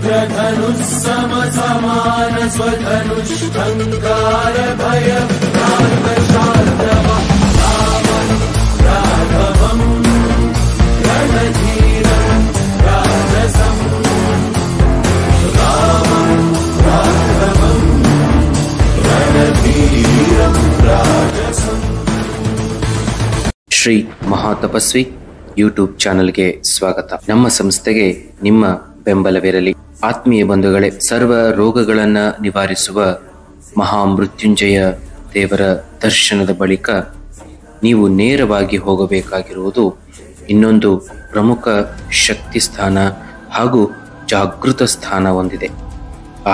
इंद्रधनुस्समसमान स्वधनुष्टंकार भय शार्दव रामं राघवं रणधीरं राजसं रामं राघवं रणधीरं राजसं। ಶ್ರೀ ಮಹಾತಪಸ್ವಿ ಯೂಟ್ಯೂಬ್ ಚಾನೆಲ್ಗೆ ಸ್ವಾಗತ. ನಮ್ಮ ಸಂಸ್ಥೆಗೆ ನಿಮ್ಮ ಬೆಂಬಲವಿರಲಿ. ಆತ್ಮೀಯ ಬಂಧುಗಳೇ, ಸರ್ವ ರೋಗಗಳನ್ನ ನಿವಾರಿಸುವ ಮಹಾಮೃತ್ಯುಂಜಯ ದೇವರ ದರ್ಶನದ ಬಳಿಕ ನೀವು ನೇರವಾಗಿ ಹೋಗಬೇಕಾಗಿರುವುದು ಇನ್ನೊಂದು ಪ್ರಮುಖ ಶಕ್ತಿ ಸ್ಥಾನ ಹಾಗೂ ಜಾಗೃತ ಸ್ಥಾನ ಹೊಂದಿದೆ.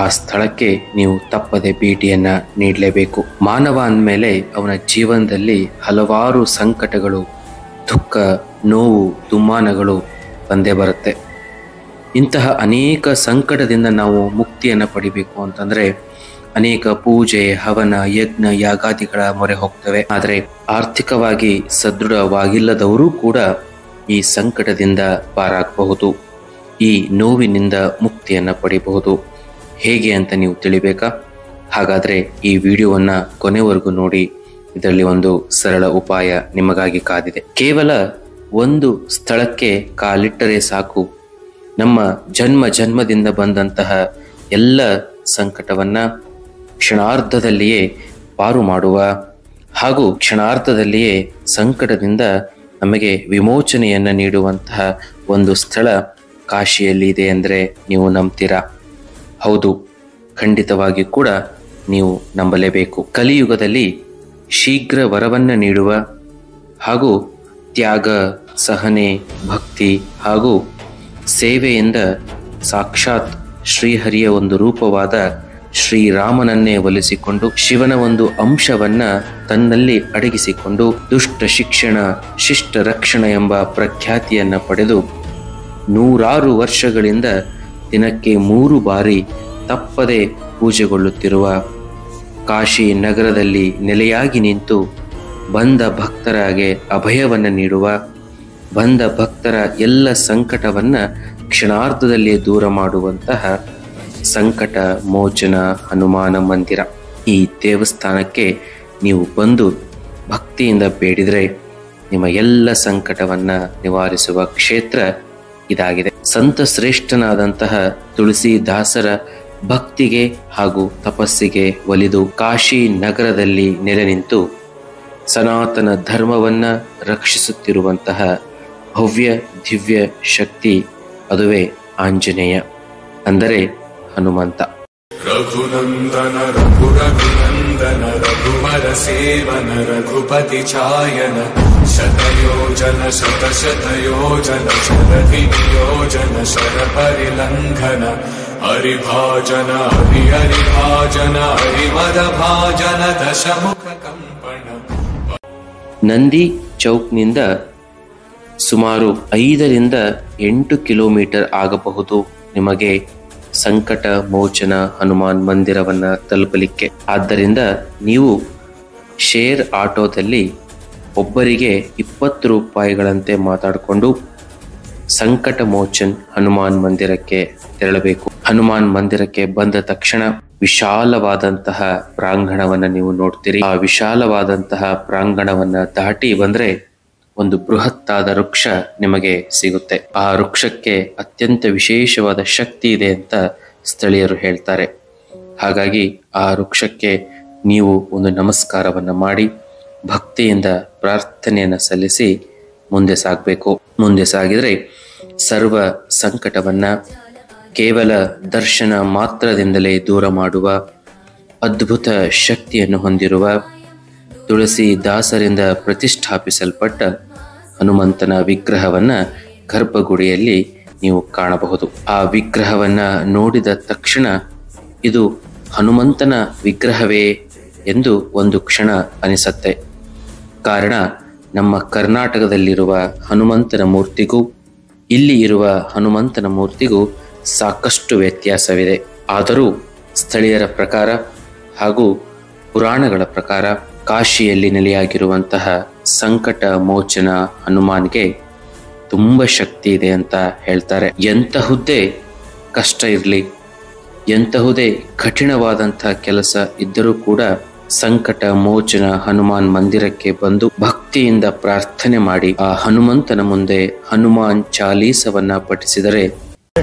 ಆ ಸ್ಥಳಕ್ಕೆ ನೀವು ತಪ್ಪದೆ ಭೇಟಿಯನ್ನ ನೀಡಲೇಬೇಕು. ಮಾನವ ಅಂದಮೇಲೆ ಅವನ ಜೀವನದಲ್ಲಿ ಹಲವಾರು ಸಂಕಟಗಳು, ದುಃಖ, ನೋವು, ದುಮ್ಮಾನಗಳು ಬಂದೇ ಬರುತ್ತೆ. ಇಂತಹ ಅನೇಕ ಸಂಕಟದಿಂದ ನಾವು ಮುಕ್ತಿಯನ್ನು ಪಡಿಬೇಕು ಅಂತಂದ್ರೆ ಅನೇಕ ಪೂಜೆ, ಹವನ, ಯಜ್ಞ, ಯಾಗಾದಿಗಳ ಮೊರೆ ಹೋಗ್ತವೆ. ಆದರೆ ಆರ್ಥಿಕವಾಗಿ ಸದೃಢವಾಗಿಲ್ಲದವರೂ ಕೂಡ ಈ ಸಂಕಟದಿಂದ ಪಾರಾಗಬಹುದು, ಈ ನೋವಿನಿಂದ ಮುಕ್ತಿಯನ್ನು ಪಡಿಬಹುದು. ಹೇಗೆ ಅಂತ ನೀವು ತಿಳಿಬೇಕಾ? ಹಾಗಾದ್ರೆ ಈ ವಿಡಿಯೋವನ್ನ ಕೊನೆವರೆಗೂ ನೋಡಿ. ಇದರಲ್ಲಿ ಒಂದು ಸರಳ ಉಪಾಯ ನಿಮಗಾಗಿ ಕಾದಿದೆ. ಕೇವಲ ಒಂದು ಸ್ಥಳಕ್ಕೆ ಕಾಲಿಟ್ಟರೆ ಸಾಕು, ನಮ್ಮ ಜನ್ಮದಿಂದ ಬಂದಂತಹ ಎಲ್ಲ ಸಂಕಟವನ್ನ ಕ್ಷಣಾರ್ಧದಲ್ಲಿಯೇ ಪಾರು ಮಾಡುವ ಹಾಗೂ ಕ್ಷಣಾರ್ಧದಲ್ಲಿಯೇ ಸಂಕಟದಿಂದ ನಮಗೆ ವಿಮೋಚನೆಯನ್ನ ನೀಡುವಂತಹ ಒಂದು ಸ್ಥಳ ಕಾಶಿಯಲ್ಲಿ ಇದೆ ಅಂದರೆ ನೀವು ನಂಬ್ತೀರಾ? ಹೌದು, ಖಂಡಿತವಾಗಿ ಕೂಡ ನೀವು ನಂಬಲೇಬೇಕು. ಕಲಿಯುಗದಲ್ಲಿ ಶೀಘ್ರ ವರವನ್ನ ನೀಡುವ ಹಾಗೂ ತ್ಯಾಗ, ಸಹನೆ, ಭಕ್ತಿ ಹಾಗೂ ಸೇವೆಯಿಂದ ಸಾಕ್ಷಾತ್ ಶ್ರೀಹರಿಯ ಒಂದು ರೂಪವಾದ ಶ್ರೀರಾಮನನ್ನೇ ಒಲಿಸಿಕೊಂಡು ಶಿವನ ಒಂದು ಅಂಶವನ್ನ ತನ್ನಲ್ಲಿ ಅಡಗಿಸಿಕೊಂಡು ದುಷ್ಟ ಶಿಕ್ಷಣ, ಶಿಷ್ಟ ರಕ್ಷಣ ಎಂಬ ಪ್ರಖ್ಯಾತಿಯನ್ನ ಪಡೆದು 100 ವರ್ಷಗಳಿಂದ ದಿನಕ್ಕೆ 3 ಬಾರಿ ತಪ್ಪದೆ ಪೂಜೆಗೊಳ್ಳುತ್ತಿರುವ ಕಾಶಿ ನಗರದಲ್ಲಿ ನೆಲೆಯಾಗಿ ನಿಂತು ಬಂದ ಭಕ್ತರಾಗೆ ಅಭಯವನ್ನು ನೀಡುವ, ಬಂದ ಭಕ್ತರ ಎಲ್ಲ ಸಂಕಟವನ್ನ ಕ್ಷಣಾರ್ಧದಲ್ಲಿ ದೂರ ಮಾಡುವಂತಹ ಸಂಕಟ ಮೋಚನ ಹನುಮಾನ ಮಂದಿರ. ಈ ದೇವಸ್ಥಾನಕ್ಕೆ ನೀವು ಬಂದು ಭಕ್ತಿಯಿಂದ ಬೇಡಿದರೆ ನಿಮ್ಮ ಎಲ್ಲ ಸಂಕಟವನ್ನ ನಿವಾರಿಸುವ ಕ್ಷೇತ್ರ ಇದಾಗಿದೆ. ಸಂತ ಶ್ರೇಷ್ಠನಾದಂತಹ ತುಳಸಿದಾಸರ ಭಕ್ತಿಗೆ ಹಾಗೂ ತಪಸ್ಸಿಗೆ ಒಲಿದು ಕಾಶಿ ನಗರದಲ್ಲಿ ನೆಲೆ ನಿಂತು ಸನಾತನ ಧರ್ಮವನ್ನ ರಕ್ಷಿಸುತ್ತಿರುವಂತಹ ಭವ್ಯ ದಿವ್ಯ ಶಕ್ತಿ, ಅದುವೇ ಆಂಜನೇಯ, ಅಂದರೆ ಹನುಮಂತ. ರಘುನಂದನ ರಘುರಘುನಂದನ ರಘುವರ ಸೇವನ ರಘುಪತಿ ಛಾಯನ ಶತಯೋಜನ ಶತಶತಯೋಜನ ಶರಧಿ ನಿಯೋಜನ ಶರ ಪರಿಲಂಘನ ಹರಿಭಾಜನ ಹರಿಭಾಜನ ಹರಿಮದ ಭಾಜನ ದಶಮುಖ ಕಂಪಣ. ನಂದಿ ಚೌಕ್ನಿಂದ ಸುಮಾರು 5 ರಿಂದ 8 ಕಿಲೋಮೀಟರ್ ಆಗಬಹುದು ನಿಮಗೆ ಸಂಕಟ ಮೋಚನ ಹನುಮಾನ್ ಮಂದಿರವನ್ನ ತಲುಪಲಿಕ್ಕೆ. ಆದ್ದರಿಂದ ನೀವು ಶೇರ್ ಆಟೋದಲ್ಲಿ ಒಬ್ಬರಿಗೆ 20 ರೂಪಾಯಿಗಳಂತೆ ಮಾತಾಡಿಕೊಂಡು ಸಂಕಟ ಮೋಚನ್ ಹನುಮಾನ್ ಮಂದಿರಕ್ಕೆ ತೆರಳಬೇಕು. ಹನುಮಾನ್ ಮಂದಿರಕ್ಕೆ ಬಂದ ತಕ್ಷಣ ವಿಶಾಲವಾದಂತಹ ಪ್ರಾಂಗಣವನ್ನ ನೀವು ನೋಡ್ತೀರಿ. ಆ ವಿಶಾಲವಾದಂತಹ ಪ್ರಾಂಗಣವನ್ನ ದಾಟಿ ಬಂದ್ರೆ ಒಂದು ಬೃಹತ್ತಾದ ವೃಕ್ಷ ನಿಮಗೆ ಸಿಗುತ್ತೆ. ಆ ವೃಕ್ಷಕ್ಕೆ ಅತ್ಯಂತ ವಿಶೇಷವಾದ ಶಕ್ತಿ ಇದೆ ಅಂತ ಸ್ಥಳೀಯರು ಹೇಳ್ತಾರೆ. ಹಾಗಾಗಿ ಆ ವೃಕ್ಷಕ್ಕೆ ನೀವು ಒಂದು ನಮಸ್ಕಾರವನ್ನ ಮಾಡಿ ಭಕ್ತಿಯಿಂದ ಪ್ರಾರ್ಥನೆಯನ್ನ ಸಲ್ಲಿಸಿ ಮುಂದೆ ಸಾಗಬೇಕು. ಮುಂದೆ ಸಾಗಿದ್ರೆ ಸರ್ವ ಸಂಕಟವನ್ನ ಕೇವಲ ದರ್ಶನ ಮಾತ್ರದಿಂದಲೇ ದೂರ ಮಾಡುವ ಅದ್ಭುತ ಶಕ್ತಿಯನ್ನು ಹೊಂದಿರುವ ತುಳಸಿದಾಸರಿಂದ ಪ್ರತಿಷ್ಠಾಪಿಸಲ್ಪಟ್ಟ ಹನುಮಂತನ ವಿಗ್ರಹವನ್ನ ಗರ್ಭಗುಡಿಯಲ್ಲಿ ನೀವು ಕಾಣಬಹುದು. ಆ ವಿಗ್ರಹವನ್ನ ನೋಡಿದ ತಕ್ಷಣ ಇದು ಹನುಮಂತನ ವಿಗ್ರಹವೇ ಎಂದು ಒಂದು ಕ್ಷಣ ಅನಿಸತ್ತೆ. ಕಾರಣ ನಮ್ಮ ಕರ್ನಾಟಕದಲ್ಲಿರುವ ಹನುಮಂತನ ಮೂರ್ತಿಗೂ ಇಲ್ಲಿ ಇರುವ ಹನುಮಂತನ ಮೂರ್ತಿಗೂ ಸಾಕಷ್ಟು ವ್ಯತ್ಯಾಸವಿದೆ. ಆದರೂ ಸ್ಥಳೀಯರ ಪ್ರಕಾರ ಹಾಗೂ ಪುರಾಣಗಳ ಪ್ರಕಾರ ಕಾಶಿಯಲ್ಲಿ ನೆಲೆಯಾಗಿರುವಂತಹ ಸಂಕಟ ಮೋಚನ ಹನುಮಾನ್ಗೆ ತುಂಬ ಶಕ್ತಿ ಇದೆ ಅಂತ ಹೇಳ್ತಾರೆ. ಎಂತಹುದ್ದೇ ಕಷ್ಟ ಇರಲಿ, ಎಂತಹುದೇ ಕಠಿಣವಾದಂಥ ಕೆಲಸ ಇದ್ದರೂ ಕೂಡ ಸಂಕಟ ಮೋಚನ ಹನುಮಾನ್ ಮಂದಿರಕ್ಕೆ ಬಂದು ಭಕ್ತಿಯಿಂದ ಪ್ರಾರ್ಥನೆ ಮಾಡಿ ಆ ಹನುಮಂತನ ಮುಂದೆ ಹನುಮಾನ್ ಚಾಲೀಸವನ್ನ ಪಠಿಸಿದರೆ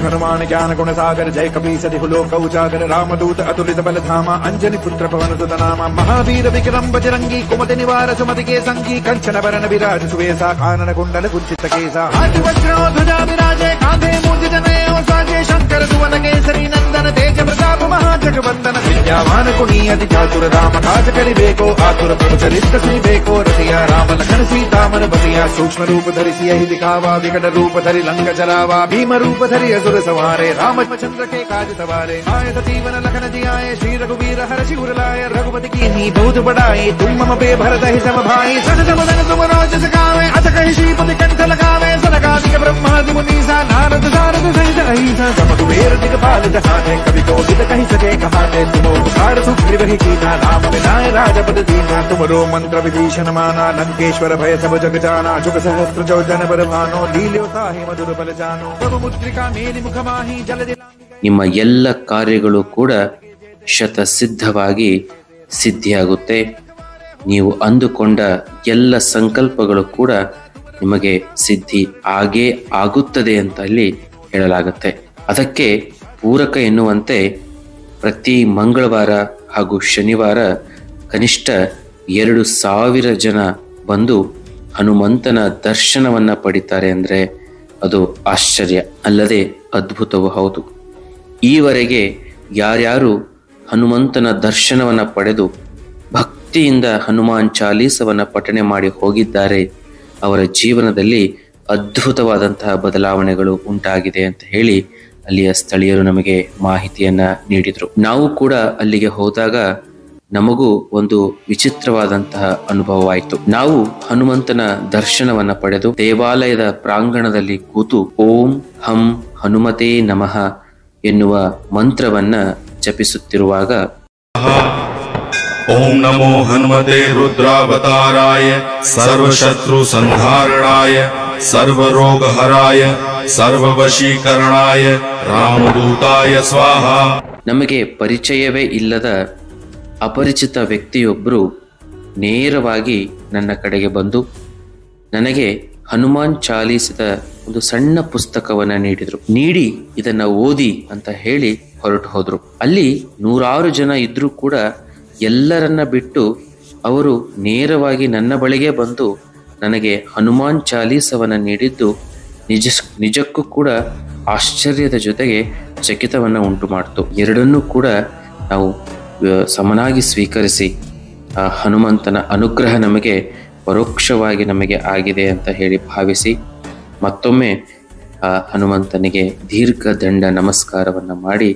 हनुमान ज्ञान गुण सागर जय कपीस लोक उजागर रामदूत अतुलित बल धामा अंजनी पुत्र पवन सुत नामा महावीर विक्रम बजरंगी कुमति निवार सुमति के संगी कंचन बरन विराज सुवेसा कानन कुंडल कुंचित केसा हाथ वज्र ध्वजा विराजे कांधे मूर्ध जनेऊ साजे शंकर सुवन केसरी नंदन तेज प्रताप महाजगवंदन विद्यावान गुणी अति चातुर राम काज करिबेको आतुर प्रभु चरित्र सुनिबेको रसिया राम लखन सीता मन बसिया सूक्ष्म रूप धरि सियहि दिखावा विकट रूप धरि लंक जरावा भीम रूप धरि असुर सवारे रामचंद्र के काज सवारे आए सतीवन लखन जी आए श्री रघुवीर हर शिवर लाए रघुपति की नी बहुत बढ़ाए तुम मम पे भरत ही सब भाई सहज मदन तुम राज सकावे अथ कहि श्रीपति कंठ लगावे सनकादिक ब्रह्मादि मुनीसा नारद सारद सहित अहिसा सब कुबेर दिगपाल जहाते कवि कोविद कहि सके कहाते तुम उपकार सुग्रीव ही कीना राम विनाय राजपद दीना तुमरो मंत्र विभीषण माना लंकेश्वर भय सब जग जाना जुग सहस्त्र जो जन बर भानो लील्योता ही मधुर बल जानो प्रभु मुद्रिका ನಿಮ್ಮ ಎಲ್ಲ ಕಾರ್ಯಗಳು ಕೂಡ ಶತಸಿದ್ಧವಾಗಿ ಸಿದ್ಧಿಯಾಗುತ್ತೆ. ನೀವು ಅಂದುಕೊಂಡ ಎಲ್ಲ ಸಂಕಲ್ಪಗಳು ಕೂಡ ನಿಮಗೆ ಸಿದ್ಧಿ ಆಗೇ ಆಗುತ್ತದೆ ಅಂತ ಅಲ್ಲಿ ಹೇಳಲಾಗುತ್ತೆ. ಅದಕ್ಕೆ ಪೂರಕ ಎನ್ನುವಂತೆ ಪ್ರತಿ ಮಂಗಳವಾರ ಹಾಗೂ ಶನಿವಾರ ಕನಿಷ್ಠ 2,000 ಜನ ಬಂದು ಹನುಮಂತನ ದರ್ಶನವನ್ನ ಪಡಿತಾರೆ ಅಂದರೆ ಅದು ಆಶ್ಚರ್ಯ ಅಲ್ಲದೆ ಅದ್ಭುತವೂ ಹೌದು. ಈವರೆಗೆ ಯಾರ್ಯಾರು ಹನುಮಂತನ ದರ್ಶನವನ್ನ ಪಡೆದು ಭಕ್ತಿಯಿಂದ ಹನುಮಾನ್ ಚಾಲೀಸವನ್ನ ಪಠಣೆ ಮಾಡಿ ಹೋಗಿದ್ದಾರೆ, ಅವರ ಜೀವನದಲ್ಲಿ ಅದ್ಭುತವಾದಂತಹ ಬದಲಾವಣೆಗಳು ಉಂಟಾಗಿದೆ ಅಂತ ಹೇಳಿ ಅಲ್ಲಿಯ ಸ್ಥಳೀಯರು ನಮಗೆ ಮಾಹಿತಿಯನ್ನ ನೀಡಿದರು. ನಾವು ಕೂಡ ಅಲ್ಲಿಗೆ ಹೋದಾಗ ನಮಗೂ ಒಂದು ವಿಚಿತ್ರವಾದಂತಹ ಅನುಭವವಾಯಿತು. ನಾವು ಹನುಮಂತನ ದರ್ಶನವನ್ನ ಪಡೆದು ದೇವಾಲಯದ ಪ್ರಾಂಗಣದಲ್ಲಿ ಕೂತು ಓಂ ಹಂ ಹನುಮತೇ ನಮಃ ಎನ್ನುವ ಮಂತ್ರವನ್ನ ಜಪಿಸುತ್ತಿರುವಾಗ ಓಂ ನಮೋ ಹನುಮತೆ ರುದ್ರಾವತಾರಾಯ ಸರ್ವಶತ್ರು ಸಂಧಾರಣಾಯ ಸರ್ವರೋಗ ಹರಾಯ ಸರ್ವವಶೀಕರಣಾಯ ರಾಮದೂತಾಯ ಸ್ವಾಹ. ನಮಗೆ ಪರಿಚಯವೇ ಇಲ್ಲದ ಅಪರಿಚಿತ ವ್ಯಕ್ತಿಯೊಬ್ಬರು ನೇರವಾಗಿ ನನ್ನ ಕಡೆಗೆ ಬಂದು ನನಗೆ ಹನುಮಾನ್ ಚಾಲೀಸದ ಒಂದು ಸಣ್ಣ ಪುಸ್ತಕವನ್ನ ನೀಡಿ ಇದನ್ನ ಓದಿ ಅಂತ ಹೇಳಿ ಹೊರಟು ಹೋದ್ರು. ಅಲ್ಲಿ 100 ಜನ ಇದ್ರೂ ಕೂಡ ಎಲ್ಲರನ್ನ ಬಿಟ್ಟು ಅವರು ನೇರವಾಗಿ ನನ್ನ ಬಳಿಗೆ ಬಂದು ನನಗೆ ಹನುಮಾನ್ ಚಾಲೀಸವನ್ನ ನೀಡಿದ್ದು ನಿಜಕ್ಕೂ ಕೂಡ ಆಶ್ಚರ್ಯದ ಜೊತೆಗೆ ಚಕಿತವನ್ನ ಉಂಟು ಮಾಡ್ತು. ಎರಡನ್ನೂ ಕೂಡ ನಾವು ಸಮನಾಗಿ ಸ್ವೀಕರಿಸಿ ಆ ಹನುಮಂತನ ಅನುಗ್ರಹ ನಮಗೆ ಪರೋಕ್ಷವಾಗಿ ನಮಗೆ ಆಗಿದೆ ಅಂತ ಹೇಳಿ ಭಾವಿಸಿ ಮತ್ತೊಮ್ಮೆ ಆ ಹನುಮಂತನಿಗೆ ದೀರ್ಘ ದಂಡ ನಮಸ್ಕಾರವನ್ನು ಮಾಡಿ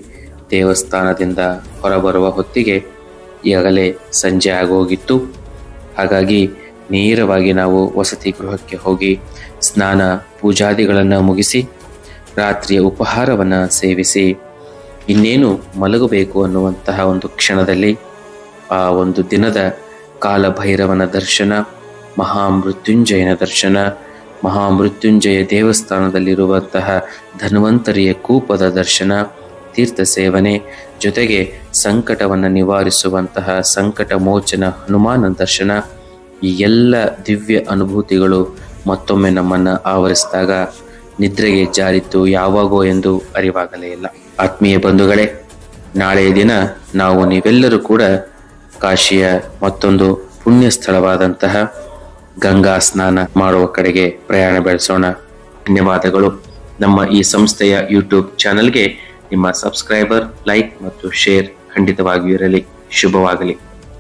ದೇವಸ್ಥಾನದಿಂದ ಹೊರಬರುವ ಹೊತ್ತಿಗೆ ಈಗಾಗಲೇ ಸಂಜೆ ಆಗೋಗಿತ್ತು. ಹಾಗಾಗಿ ನೇರವಾಗಿ ನಾವು ವಸತಿ ಗೃಹಕ್ಕೆ ಹೋಗಿ ಸ್ನಾನ ಪೂಜಾದಿಗಳನ್ನು ಮುಗಿಸಿ ರಾತ್ರಿಯ ಉಪಹಾರವನ್ನು ಸೇವಿಸಿ ಇನ್ನೇನು ಮಲಗಬೇಕು ಅನ್ನುವಂತಹ ಒಂದು ಕ್ಷಣದಲ್ಲಿ ಆ ಒಂದು ದಿನದ ಕಾಲಭೈರವನ ದರ್ಶನ, ಮಹಾಮೃತ್ಯುಂಜಯನ ದರ್ಶನ, ಮಹಾಮೃತ್ಯುಂಜಯ ದೇವಸ್ಥಾನದಲ್ಲಿರುವಂತಹ ಧನ್ವಂತರಿಯ ಕೂಪದ ದರ್ಶನ, ತೀರ್ಥ ಸೇವನೆ, ಜೊತೆಗೆ ಸಂಕಟವನ್ನು ನಿವಾರಿಸುವಂತಹ ಸಂಕಟ ಮೋಚನ ಹನುಮಾನ ದರ್ಶನ, ಈ ಎಲ್ಲ ದಿವ್ಯ ಅನುಭೂತಿಗಳು ಮತ್ತೊಮ್ಮೆ ನಮ್ಮನ್ನು ಆವರಿಸಿದಾಗ ನಿದ್ರೆಗೆ ಜಾರಿತ್ತು ಯಾವಾಗೋ ಎಂದು ಅರಿವಾಗಲೇ ಇಲ್ಲ. ಆತ್ಮೀಯ ಬಂಧುಗಳೇ, ನಾಳೆಯ ದಿನ ನಾವು ನೀವೆಲ್ಲರೂ ಕೂಡ ಕಾಶಿಯ ಮತ್ತೊಂದು ಪುಣ್ಯ ಸ್ಥಳವಾದಂತಹ ಗಂಗಾ ಸ್ನಾನ ಮಾಡುವ ಕಡೆಗೆ ಪ್ರಯಾಣ ಬೆಳೆಸೋಣ. ಧನ್ಯವಾದಗಳು. ನಮ್ಮ ಈ ಸಂಸ್ಥೆಯ ಯೂಟ್ಯೂಬ್ ಚಾನೆಲ್ಗೆ ನಿಮ್ಮ ಸಬ್ಸ್ಕ್ರೈಬರ್, ಲೈಕ್ ಮತ್ತು ಶೇರ್ ಖಂಡಿತವಾಗಿಯೂ ಇರಲಿ. ಶುಭವಾಗಲಿ.